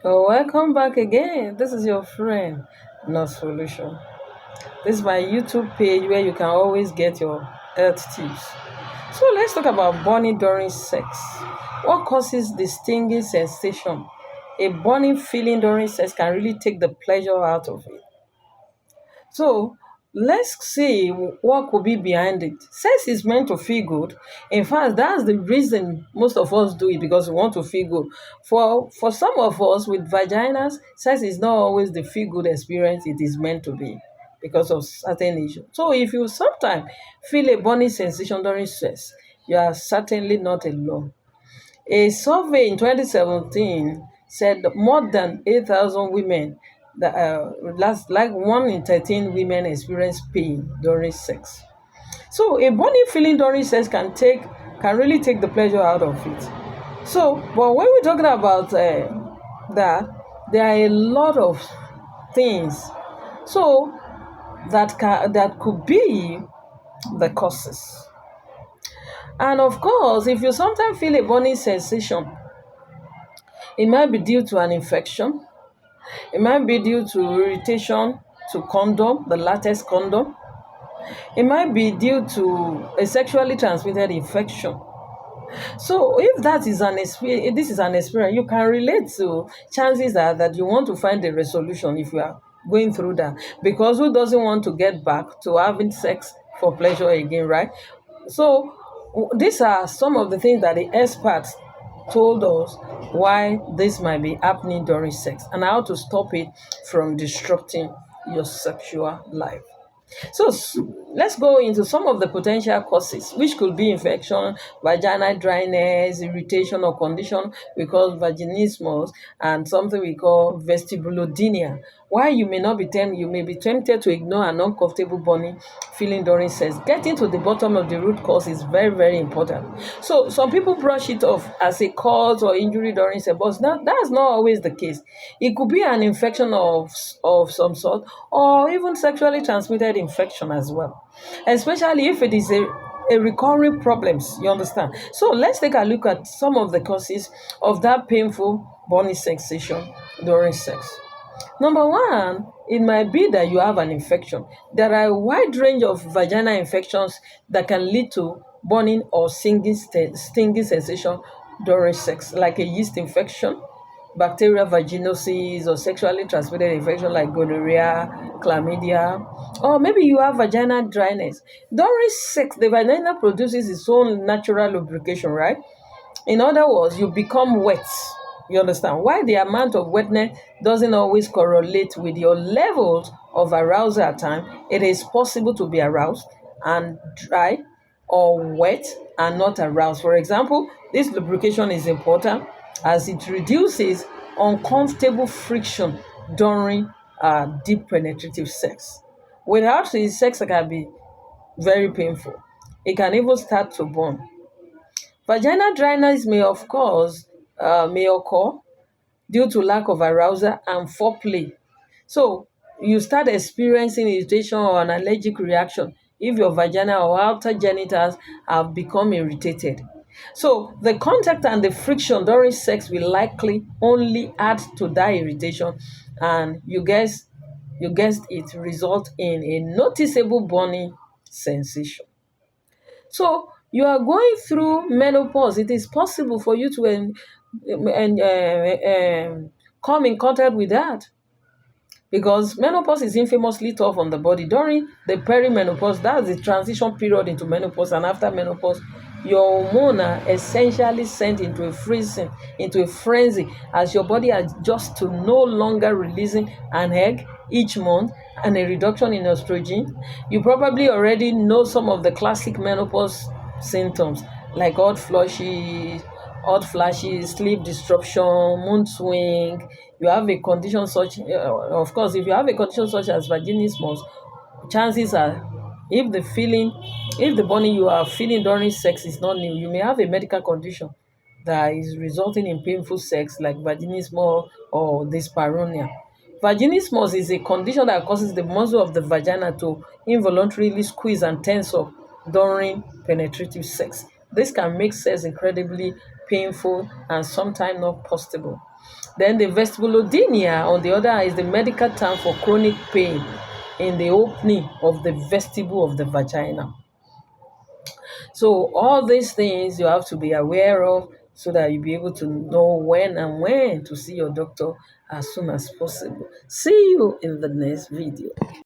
Welcome back again. This is your friend, No Solution. This is my YouTube page where you can always get your health tips. So let's talk about burning during sex. What causes the stinging sensation? A burning feeling during sex can really take the pleasure out of it. So let's see what could be behind it. Sex is meant to feel good. In fact, that's the reason most of us do it because we want to feel good. For some of us with vaginas, sex is not always the feel good experience it is meant to be because of certain issues. So if you sometimes feel a burning sensation during sex, you are certainly not alone. A survey in 2017 said that more than 8,000 women, like 1 in 13 women experience pain during sex. So a burning feeling during sex can really take the pleasure out of it. So, but when we're talking about that, there are a lot of things. So that could be the causes. And of course, if you sometimes feel a burning sensation, it might be due to an infection. It might be due to irritation to condom, the latex condom. It might be due to a sexually transmitted infection. So if that is an experience, if this is an experience, you can relate to chances are that you want to find a resolution if you are going through that. Because who doesn't want to get back to having sex for pleasure again, right? So these are some of the things that the experts told us why this might be happening during sex and how to stop it from disrupting your sexual life. So let's go into some of the potential causes, which could be infection, vaginal dryness, irritation or condition we call vaginismus, and something we call vestibulodynia. Why you may be tempted to ignore an uncomfortable burning feeling during sex. Getting to the bottom of the root cause is very, very important. So some people brush it off as a cause or injury during sex, but that's not always the case. It could be an infection of some sort, or even sexually transmitted infection as well, especially if it is a recurring problems, you understand. So let's take a look at some of the causes of that painful burning sensation during sex. Number one, it might be that you have an infection. There are a wide range of vaginal infections that can lead to burning or stinging sensation during sex, like a yeast infection, bacterial vaginosis, or sexually transmitted infection like gonorrhea, chlamydia, or maybe you have vaginal dryness. During sex, the vagina produces its own natural lubrication, right? In other words, you become wet. You understand? Why the amount of wetness doesn't always correlate with your levels of arousal at time, it is possible to be aroused and dry or wet and not aroused. For example, this lubrication is important as it reduces uncomfortable friction during deep penetrative sex. Without it, sex can be very painful. It can even start to burn. Vaginal dryness may occur due to lack of arousal and foreplay. So you start experiencing irritation or an allergic reaction if your vagina or outer genitals have become irritated. So the contact and the friction during sex will likely only add to that irritation, and you guessed it, result in a noticeable burning sensation. So you are going through menopause. It is possible for you to come in contact with that because menopause is infamously tough on the body. During the perimenopause, that's the transition period into menopause, and after menopause, your hormones are essentially sent into a frenzy as your body adjusts to no longer releasing an egg each month and a reduction in estrogen. You probably already know some of the classic menopause symptoms like hot flashes, sleep disruption, mood swing. You have a condition such, of course, if you have a condition such as vaginismus, chances are, if the burning you are feeling during sex is not new, you may have a medical condition that is resulting in painful sex like vaginismus or dyspareunia. Vaginismus is a condition that causes the muscle of the vagina to involuntarily squeeze and tense up during penetrative sex. This can make sex incredibly painful and sometimes not possible. Then the vestibulodynia, on the other hand, is the medical term for chronic pain in the opening of the vestibule of the vagina. So all these things you have to be aware of so that you'll be able to know when to see your doctor as soon as possible. See you in the next video.